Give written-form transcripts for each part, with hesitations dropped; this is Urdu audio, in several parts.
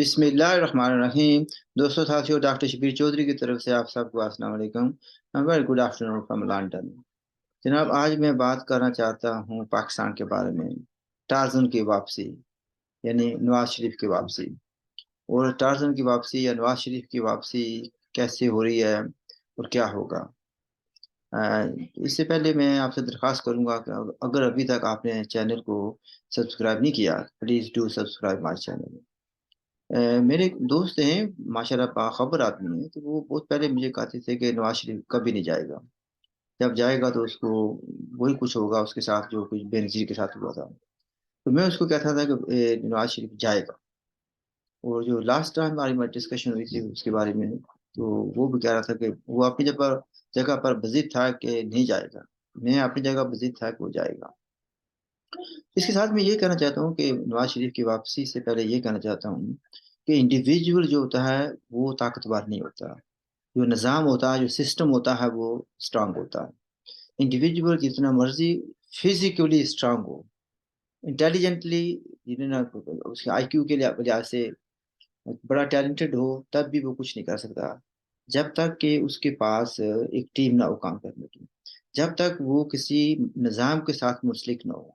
بسم اللہ الرحمن الرحیم. دوستوں ساتھیوں، ڈاکٹر شبیر چودھری کی طرف سے آپ سب کو السلام علیکم. Very good afternoon from London. جناب، آج میں بات کرنا چاہتا ہوں پاکستان کے بارے میں. ٹارزن کی واپسی، یعنی نواز شریف کی واپسی. اور ٹارزن کی واپسی یا نواز شریف کی واپسی کیسے ہو رہی ہے اور کیا ہوگا. اس سے پہلے میں آپ سے درخواست کروں گا کہ اگر ابھی تک آپ نے چینل کو سبسکرائب نہیں کیا، please do subscribe my channel. میرے ایک دوست ہیں، ماشاء اللہ باخبر آدمی ہیں، تو وہ بہت پہلے مجھے کہتے تھے کہ نواز شریف کبھی نہیں جائے گا. جب جائے گا تو اس کو وہی کچھ ہوگا اس کے ساتھ جو کچھ بے نظیر کے ساتھ ہوا تھا. تو میں اس کو کہتا تھا کہ نواز شریف جائے گا. اور جو لاسٹ ٹائم ہماری ڈسکشن ہوئی تھی اس کے بارے میں، تو وہ بھی کہہ رہا تھا کہ وہ اپنی جگہ پر بضد تھا کہ نہیں جائے گا. میں اپنی جگہ بضد تھا کہ وہ جائے گا. اس کے ساتھ میں یہ کہنا چاہتا ہوں کہ نواز شریف کی واپسی سے پہلے یہ کہنا چاہتا ہوں کہ انڈیویجول جو ہوتا ہے وہ طاقتور نہیں ہوتا. جو نظام ہوتا ہے، جو سسٹم ہوتا ہے، وہ اسٹرانگ ہوتا ہے. انڈیویجول جتنا مرضی فزیکلی اسٹرانگ ہو، انٹیلیجنٹلی، اس کے آئی کیو کے وجہ سے بڑا ٹیلنٹڈ ہو، تب بھی وہ کچھ نہیں کر سکتا جب تک کہ اس کے پاس ایک ٹیم نہ ہو کام کرنے کی، جب تک وہ کسی نظام کے ساتھ منسلک نہ ہو.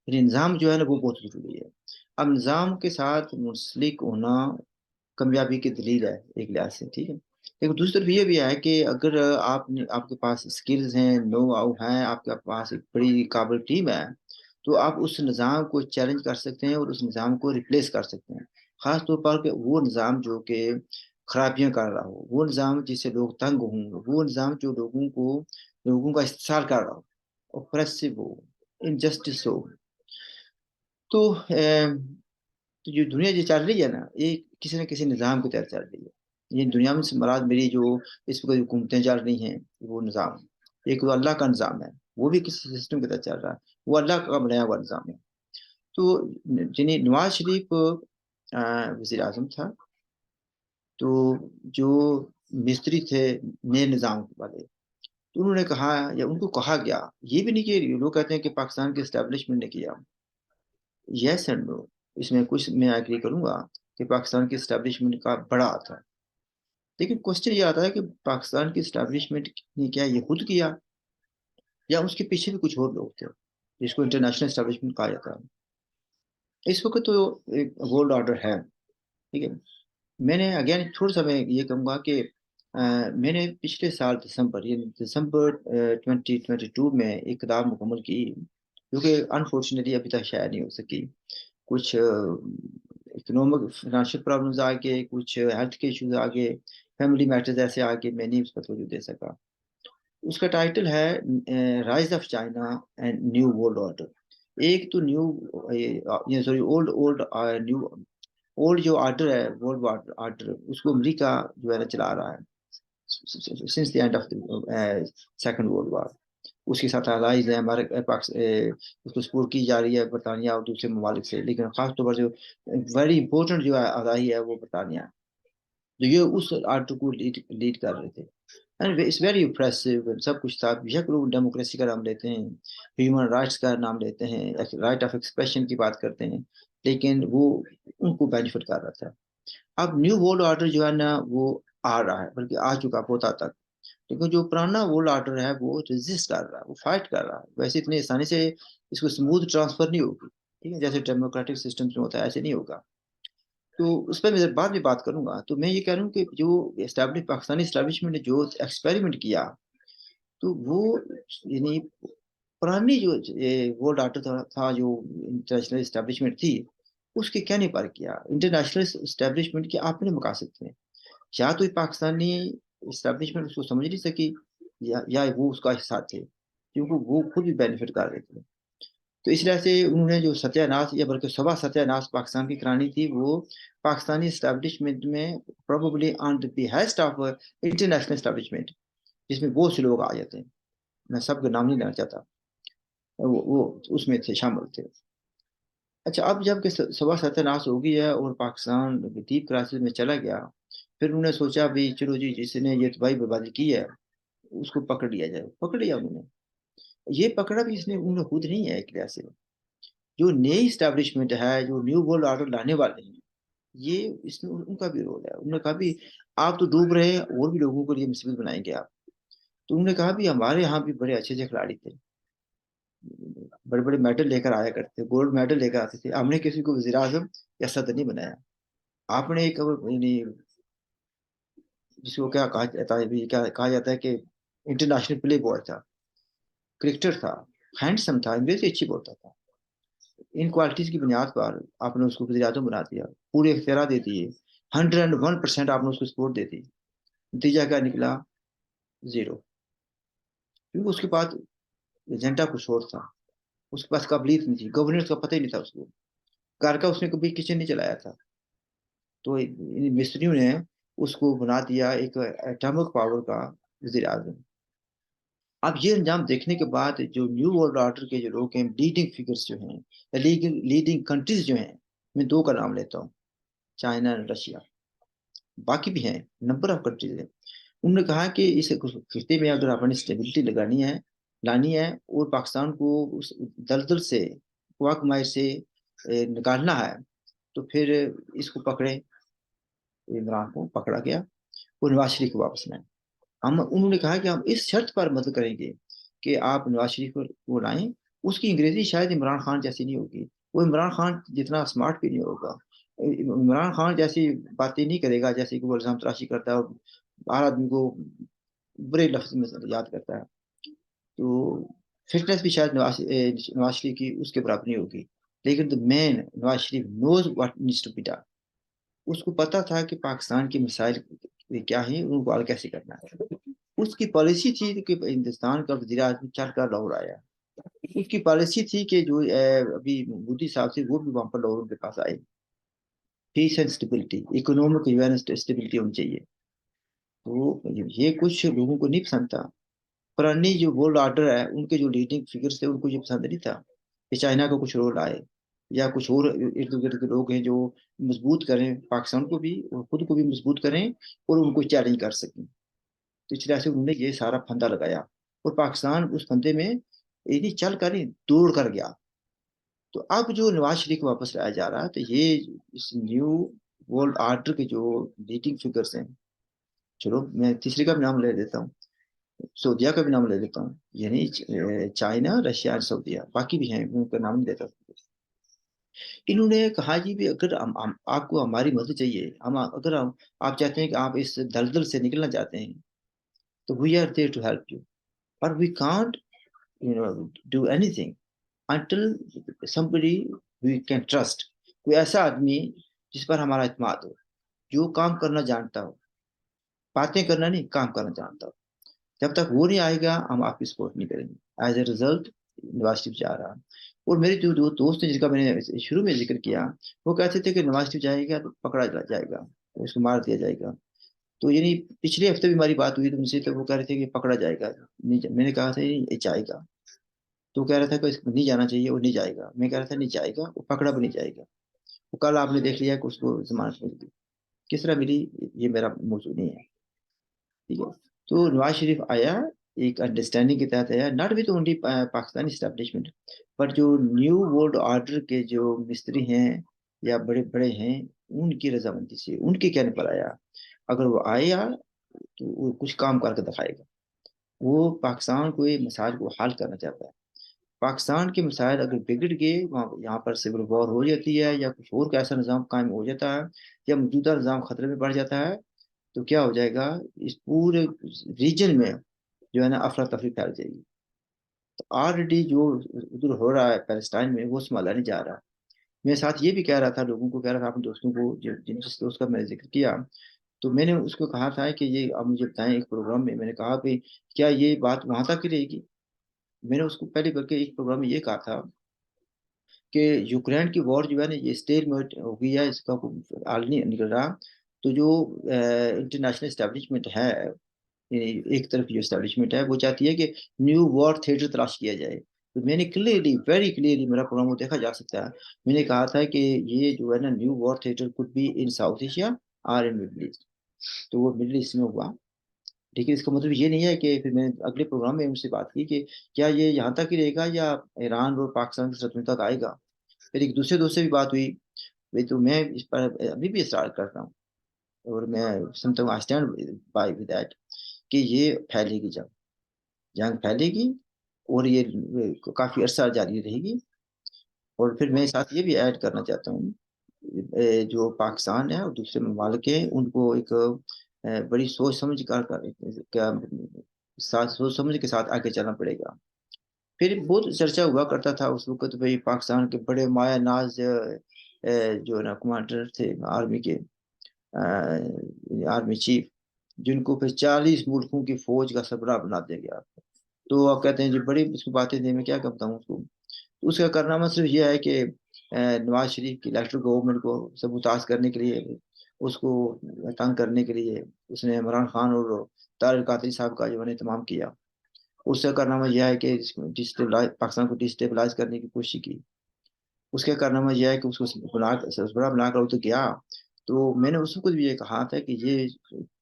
یعنی نظام جو ہے نا وہ بہت ضروری ہے. اب نظام کے ساتھ منسلک ہونا کامیابی کی دلیل ہے ایک لحاظ سے، ٹھیک ہے. لیکن دوسری طرف یہ بھی ہے کہ اگر آپ کے پاس اسکلز ہیں، نو ہاؤ ہیں، آپ کے پاس ایک بڑی قابل ٹیم ہے، تو آپ اس نظام کو چیلنج کر سکتے ہیں اور اس نظام کو ریپلیس کر سکتے ہیں. خاص طور پر کہ وہ نظام جو کہ خرابیاں کر رہا ہو، وہ نظام جس سے لوگ تنگ ہوں، وہ نظام جو لوگوں کا استحصال کر رہا ہو، اوپریسو ہو، انجسٹس ہو. تو تو جو دنیا جو چل رہی ہے نا، یہ کسی نہ کسی نظام کے تحت چل رہی ہے. یہ دنیا میں سے مراد میری جو اس وقت حکومتیں چل رہی ہیں، وہ نظام ایک تو اللہ کا نظام ہے، وہ بھی کسی سسٹم کے تحت چل رہا ہے، وہ اللہ کا بنایا ہوا نظام ہے. تو یعنی نواز شریف وزیر اعظم تھا، تو جو مستری تھے نئے نظام والے، تو انہوں نے کہا یا ان کو کہا گیا، یہ بھی نہیں کہ لوگ کہتے ہیں کہ پاکستان کے اسٹیبلشمنٹ نے کیا. یس اینڈ نو. اس میں کچھ میں ایگری کروں گا کہ پاکستان کی اسٹیبلشمنٹ کا بڑا ہاتھ ہے. لیکن کوشچن یہ آتا ہے کہ پاکستان کی اسٹیبلشمنٹ نے کیا یہ خود کیا، یا اس کے پیچھے بھی کچھ اور لوگ تھے جس کو انٹرنیشنل اسٹیبلشمنٹ کہا جاتا ہے. اس وقت تو ایک ورلڈ آرڈر ہے، ٹھیک ہے. میں نے اگین تھوڑا سا میں یہ کہوں گا کہ میں نے پچھلے سال دسمبر 2022 میں ایک کتاب مکمل کی، جو کہ انفارچونیٹلی ابھی تک شائع نہیں ہو سکی. کچھ اکنامک فائنانشیل پرابلمز آ گئے، کچھ ہیلتھ کے ایشوز آ گئے، فیملی میٹرز ایسے آ گئے، میں نہیں اس پر توجہ دے سکا. اس کا ٹائٹل ہے rise of China and new world order. ایک تو سوری اولڈ جو آرڈر ہے، ورلڈ آرڈر، اس کو امریکہ جو ہے نا چلا رہا ہے since the end of second world war. اس کے ساتھ الائز ہے ہمارے اس کو سپورٹ کی جا رہی ہے برطانیہ اور دوسرے ممالک سے، لیکن خاص طور پر جو ویری امپورٹنٹ جو الہی ہے وہ برطانیہ. تو یہ اس آرڈر کو لیڈ کر رہے تھے. اٹس ویری امپریسو، سب کچھ تھا. بیشک لوگ ڈیموکریسی کا نام لیتے ہیں، ہیومن رائٹس کا نام لیتے ہیں، رائٹ آف ایکسپریشن کی بات کرتے ہیں، لیکن وہ ان کو بینیفٹ کر رہا تھا. اب نیو ورلڈ آرڈر جو ہے نا وہ آ رہا ہے، بلکہ آ چکا ہوتا تک. لیکن جو پرانا ورلڈ آرڈر ہے وہ ریزسٹ کر رہا ہے، وہ فائٹ کر رہا ہے. ویسے اتنی آسانی سے اس کو اسموتھ ٹرانسفر نہیں ہوگی، ٹھیک ہے، جیسے ڈیموکریٹک سسٹم میں ہوتا ہے ایسے نہیں ہوگا. تو اس پہ میں بعد میں بات کروں گا. تو میں یہ کہہ رہا ہوں کہ جو پاکستانی اسٹیبلشمنٹ نے جو ایکسپیریمنٹ کیا، تو وہ یعنی پرانی جو ورلڈ آرڈر تھا، جو انٹرنیشنل اسٹیبلشمنٹ تھی، اس کے کہنے پر کیا. انٹرنیشنل اسٹیبلشمنٹ کے اپنے مقاصد تھے، یا تو پاکستانی اسٹیبلشمنٹ اس کو سمجھ نہیں سکی، یا وہ اس کا حصہ تھے، کیونکہ وہ خود بھی بینیفٹ کر رہے تھے. تو اس لیے سے انہوں نے جو ستیہ ناش یا بلکہ صبح ستیہ ناش پاکستان کی کرانی تھی، وہ پاکستانی اسٹیبلشمنٹ میں probably on the behest of international establishment, جس میں بہت سے لوگ آ جاتے ہیں، میں سب کا نام نہیں لینا چاہتا، وہ اس میں تھے، شامل تھے. اچھا، اب جب کہ صبح ستیہ ناش ہو گئی ہے اور پاکستان ڈیپ کرائسس میں چلا گیا، پھر انہوں نے سوچا بھی چلو جی، جس نے یہ تباہی بربادی کی ہے اس کو پکڑ لیا جائے. پکڑ لیا انہوں نے. یہ پکڑا بھی انہوں نے خود نہیں ہے. ایک لحاظ سے جو نئی اسٹیبلشمنٹ ہے، جو نیو ورلڈ آرڈر لانے والے ہیں، یہ اس میں ان کا بھی رول ہے. انہوں نے کہا بھی آپ تو ڈوب رہے ہیں اور بھی لوگوں کو لیے مصیبت بنائیں گے آپ. تو انہوں نے کہا بھی ہمارے یہاں بھی بڑے اچھے اچھے کھلاڑی تھے, بڑے بڑے میڈل لے کر آیا کرتے تھے, گولڈ میڈل لے کر آتے تھے. ہم نے کسی کو وزیر اعظم یا صدر نہیں بنایا. آپ نے ایک یعنی جس کو کیا کہا جاتا ہے, کیا کہا جاتا ہے کہ انٹرنیشنل پلے بوائے تھا, کرکٹر تھا, ہینڈسم تھا, انگریزی اچھی بولتا تھا. ان کوالٹیز کی بنیاد پر آپ نے اس کو وزیر اعظم بنا دیا, پورے اختیارات دے دیے, 101% آپ نے اس کو سپورٹ دے دی. نتیجہ کیا نکلا؟ زیرو. کیونکہ اس کے بعد ایجنڈا کچھ اور تھا, اس کے پاس قابلیت نہیں تھی, گورننس کا پتہ ہی نہیں تھا اس کو, گھر کا اس نے کبھی کچن نہیں چلایا تھا. تو ان مستریوں نے اس کو بنا دیا ایک ایٹمک پاور کا وزیر اعظم. اب یہ انجام دیکھنے کے بعد جو نیو ورلڈ آرڈر کے جو لوگ ہیں, لیڈنگ فگرز جو ہیں, لیڈنگ کنٹریز جو ہیں, میں دو کا نام لیتا ہوں, چائنا اور رشیا, باقی بھی ہیں, نمبر آف کنٹریز ہیں. انہوں نے کہا کہ اس خطے میں اگر اپنی اسٹیبلٹی لانی ہے اور پاکستان کو اس دلدل سے, مائر سے نکالنا ہے, تو پھر اس کو پکڑے. عمران کو پکڑا گیا اور نواز شریف کو واپس لائیں. انہوں نے کہا کہ ہم اس شرط پر مدد کریں گے کہ آپ نواز شریف کو لائیں. اس کی انگریزی شاید عمران خان جیسی نہیں ہوگی, وہ عمران خان جتنا اسمارٹ بھی نہیں ہوگا, عمران خان جیسی باتیں نہیں کرے گا جیسے کہ وہ الزام تراشی کرتا ہے اور ہر آدمی کو برے لفظ میں یاد کرتا ہے. تو فٹنس بھی شاید نواز شریف کی اس کے برابر نہیں ہوگی. لیکن the man Nawaz Sharif knows what needs to be done. اس کو پتا تھا کہ پاکستان کے مسائل کیا ہیں, ان کو حل کیسے کرنا ہے. اس کی پالیسی تھی کہ ہندوستان کا وزیر اعظم چل کر لاہور آیا. اس کی پالیسی تھی کہ جو ابھی مودی صاحب تھے وہ بھی وہاں پر لاہور کے پاس آئے. پیس اینڈ اسٹیبلٹی, اکنامک اسٹیبلٹی ہونی چاہیے. تو یہ کچھ لوگوں کو نہیں پسند تھا. پرانی جو ورلڈ آرڈر ہے, ان کے جو لیڈنگ فگرز تھے, ان کو یہ پسند نہیں تھا کہ چائنا کا کچھ رول آئے یا کچھ اور ارد گرد کے لوگ ہیں جو مضبوط کریں پاکستان کو بھی اور خود کو بھی مضبوط کریں اور ان کو چیلنج کر سکیں. تو اس طرح سے انہوں نے یہ سارا پھندا لگایا اور پاکستان اس پھندے میں چل کر نہیں دوڑ کر گیا. تو اب جو نواز شریف کو واپس لایا جا رہا ہے, تو یہ اس نیو ورلڈ آرڈر کے جو لیڈنگ فگرز ہیں, چلو میں تیسری کا بھی نام لے دیتا ہوں, سعودیہ کا بھی نام لے لیتا ہوں, یعنی چائنا, رشیا اور سعودیہ, باقی بھی ہیں ان کا نام نہیں لیتا. انہوں نے کہا جی بھی اگر آپ کو ہماری مدد چاہیے, اگر آپ چاہتے ہیں کہ آپ اس دلدل سے نکلنا چاہتے ہیں, تو we are there to help you, but we can't do anything until somebody we can trust. کوئی ایسا آدمی جس پر ہمارا اعتماد ہو, جو کام کرنا جانتا ہو, باتیں کرنا نہیں کام کرنا جانتا ہو. جب تک وہ نہیں آئے گا ہم آپ کی سپورٹ نہیں کریں گے. As a result Nawaz Sharif جا رہا. اور میرے جو دو دوست ہیں جس کا میں نے شروع میں ذکر کیا, وہ کہتے تھے کہ نواز شریف جائے گا تو پکڑا جائے گا, اس کو مار دیا جائے گا. تو یعنی پچھلے ہفتے بھی ہماری بات ہوئی تو ان سے, تو وہ کہہ رہے تھے کہ پکڑا جائے گا. میں نے کہا تھا یہ جائے گا. تو کہہ رہا تھا کہ اس کو نہیں جانا چاہیے, وہ نہیں جائے گا. میں کہہ رہا تھا نہیں جائے گا, وہ پکڑا بھی نہیں جائے گا. وہ کل آپ نے دیکھ لیا کہ اس کو ضمانت مل گئی. کس طرح ملی یہ میرا موضوع نہیں ہے, ٹھیک ہے. تو نواز شریف آیا ایک انڈرسٹینڈنگ کے تحت آیا, not with only Pakistani establishment, پر جو نیو ورلڈ آرڈر کے جو مستری ہیں یا بڑے بڑے ہیں, ان کی رضامندی سے, ان کے کہنے پر آیا. اگر وہ آیا تو وہ کچھ کام کر کے دکھائے گا. وہ پاکستان کو یہ مسائل کو حل کرنا چاہتا ہے. پاکستان کے مسائل اگر بگڑ گئے, وہاں یہاں پر سول وار ہو جاتی ہے یا کچھ اور کا ایسا نظام قائم ہو جاتا ہے یا موجودہ نظام خطرے میں پڑ جاتا ہے, تو کیا ہو جائے گا, اس پورے ریجن میں جو ہے نا افراتفری پھیل جائے گی. تو آلریڈی جو ادھر ہو رہا ہے پیلسٹائن میں, وہ سنبھالا نہیں جا رہا. میں ساتھ یہ بھی کہہ رہا تھا, لوگوں کو کہہ رہا تھا, اپنے دوستوں کو, جس دوست کا میں نے ذکر کیا, تو میں نے اس کو کہا تھا کہ یہ آپ مجھے بتائیں. ایک پروگرام میں میں نے کہا کہ کیا یہ بات وہاں تک ہی رہے گی. میں نے اس کو پہلے بلکہ ایک پروگرام میں یہ کہا تھا کہ یوکرین کی وار جو ہے نا, یہ اسٹیل میں ہو گئی ہے, اس کا حل نہیں نکل رہا. تو جو انٹرنیشنل اسٹیبلشمنٹ ہے, ایک طرف جو اسٹیبلشمنٹ ہے, وہ چاہتی ہے کہ نیو وار تھیٹر تلاش کیا جائے. تو میں نے کلیئرلی, ویری کلیئرلی, میرا پروگرام وہ دیکھا جا سکتا ہے, میں نے کہا تھا کہ یہ جو ہے نا new war theatre could be in South Asia اور ان مڈل ایسٹ. تو وہ مڈل ایسٹ میں ہوا. لیکن اس کا مطلب یہ نہیں ہے کہ پھر میں نے اگلے پروگرام میں ان سے بات کی کہ کیا یہ یہاں تک ہی رہے گا یا ایران اور پاکستان کے سطح تک آئے گا. پھر ایک دوسرے دوست سے بھی بات ہوئی. تو میں اس پر ابھی بھی اصرار کرتا ہوں اور میں سمجھتا ہوں I stand by with that کہ یہ پھیلے گی، جنگ پھیلے گی اور یہ کافی عرصہ جاری رہے گی. اور پھر میں ساتھ یہ بھی ایڈ کرنا چاہتا ہوں جو پاکستان ہے اور دوسرے ممالک ہیں ان کو ایک بڑی سوچ سمجھ سوچ سمجھ کے ساتھ آگے چلنا پڑے گا. پھر بہت چرچا ہوا کرتا تھا اس وقت بھائی پاکستان کے بڑے مایا ناز جو نا کمانڈر تھے آرمی کے، آرمی چیف، جن کو پھر 40 ملکوں کی فوج کا سربراہ بنا دیا گیا. تو آپ کہتے ہیں جی بڑی اس کی باتیں تھیں، میں کیا کرتا ہوں اس کو. اس کا کارنامہ صرف یہ ہے کہ نواز شریف کی الیکٹرل گورنمنٹ کو سبوتاز کرنے کے لیے، اس کو تنگ کرنے کے لیے اس نے عمران خان اور طاہر القادری صاحب کا جو ہے اہتمام کیا. اس کا کارنامہ یہ ہے کہ پاکستان کو ڈسٹیبلائز کرنے کی کوشش کی. اس کا کارنامہ یہ ہے کہ اس کو سربراہ بنا کر تو گیا. تو میں نے اس وقت بھی یہ کہا تھا کہ یہ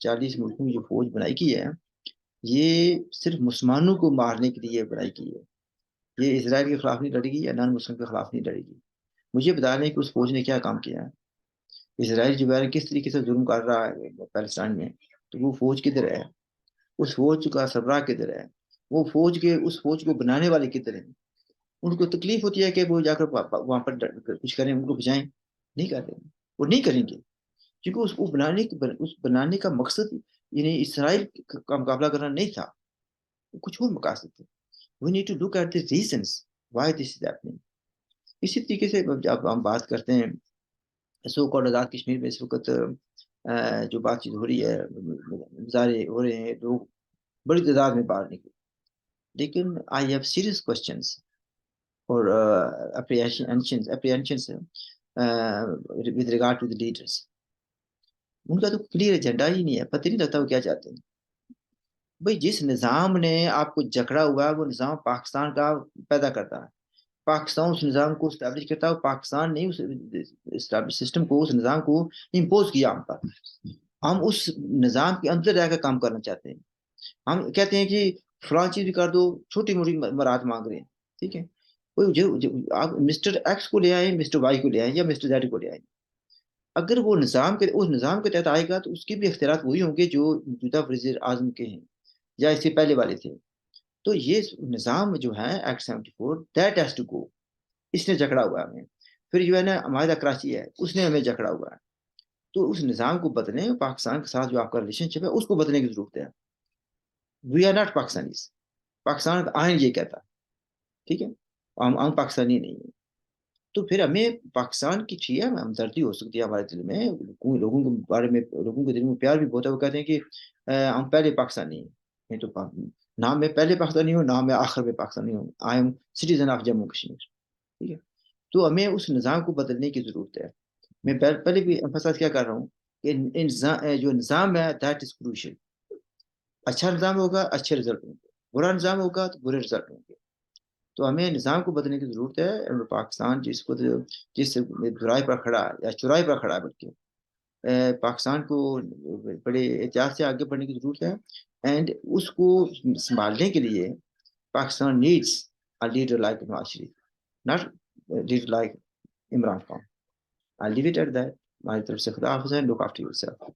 40 ملکوں کی جو فوج بنائی کی ہے یہ صرف مسلمانوں کو مارنے کے لیے بنائی کی ہے. یہ اسرائیل کے خلاف نہیں لڑے گی یا نان مسلم کے خلاف نہیں لڑے گی. مجھے بتا دیں کہ اس فوج نے کیا کام کیا ہے. اسرائیل جو ہے کس طریقے سے ظلم کر رہا ہے پیلسٹائن میں، تو وہ فوج کدھر ہے؟ اس فوج کا سربراہ کدھر ہے؟ وہ اس فوج کو بنانے والے کدھر ہیں؟ ان کو تکلیف ہوتی ہے کہ وہ جا کر وہاں پر کچھ کریں، ان کو بچائیں، نہیں کرتے، وہ نہیں کریں گے کیونکہ اس بنانے کا مقصد یعنی اسرائیل کا مقابلہ کرنا نہیں تھا، کچھ اور مقاصد تھے. We need to look at the reasons why this is happening. اسی طریقے سے جب ہم بات کرتے ہیں سو کالڈ آزاد کشمیر میں اس وقت جو بات چیت ہو رہی ہے، مظاہرے ہو رہے ہیں، لوگ بڑی تعداد میں باہر نکلے، لیکن I have serious questions or apprehensions with regard to the leaders. ان کا تو کلیئر ایجنڈا ہی نہیں ہے، پتہ نہیں لگتا وہ کیا چاہتے ہیں. بھائی جس نظام نے آپ کو جکڑا ہوا ہے وہ نظام پاکستان کا پیدا کرتا ہے، پاکستان اس نظام کو اسٹیبلش کرتا ہے. پاکستان نے اس سسٹم کو، اس نظام کو امپوز کیا ہم پر. ہم اس نظام کے اندر رہ کر کام کرنا چاہتے ہیں. ہم کہتے ہیں کہ فلاں چیز بھی کر دو، چھوٹی موٹی مراد مانگ رہے ہیں، ٹھیک ہے. آپ مسٹر ایکس کو لے آئیں، مسٹر وائی کو لے آئیں یا مسٹر زیڈ کو لے آئیں. اگر وہ اس نظام کے تحت آئے گا تو اس کے بھی اختیارات وہی ہوں گے جو موجودہ وزیر اعظم کے ہیں یا اس سے پہلے والے تھے. تو یہ نظام جو ہے act 74 that has to go. اس نے جکڑا ہوا ہے ہمیں. پھر جو ہے نا معاہدہ کراچی ہے، اس نے ہمیں جکڑا ہوا ہے. تو اس نظام کو بدلنے، پاکستان کے ساتھ جو آپ کا ریلیشن شپ ہے اس کو بدلنے کی ضرورت ہے. We are not Pakistanis. Pakistan آئین یہ کہتا ہے، ٹھیک ہے، ہم پاکستانی نہیں ہیں. تو پھر ہمیں پاکستان کی ٹھیک ہے ہمدردی ہو سکتی ہے ہمارے دل میں، لوگوں کے بارے میں، لوگوں کے دل میں پیار بھی بہت ہے. وہ کہتے ہیں کہ ہم پہلے پاکستانی ہیں. تو نہ میں پہلے پاکستانی ہوں، نہ میں آخر میں پاکستانی ہوں. I am citizen of Jammu Kashmir. ٹھیک ہے. تو ہمیں اس نظام کو بدلنے کی ضرورت ہے. میں پہلے بھی emphasize کیا کر رہا ہوں کہ جو نظام ہے دیٹ از کروشل. اچھا نظام ہوگا اچھے رزلٹ ہوں گے، برا نظام ہوگا تو برے رزلٹ ہوں گے. تو ہمیں نظام کو بدلنے کی ضرورت ہے. پاکستان جس برائی پر کھڑا ہے یا چورائی پر کھڑا ہے، بلکہ پاکستان کو بڑے احتیاط سے آگے بڑھنے کی ضرورت ہے. اینڈ اس کو سنبھالنے کے لیے Pakistan needs a leader like Nawaz Sharif, not a leader like Imran Khan. I'll leave it at that. ہماری طرف سے خدا حافظ ہے. Look after yourself.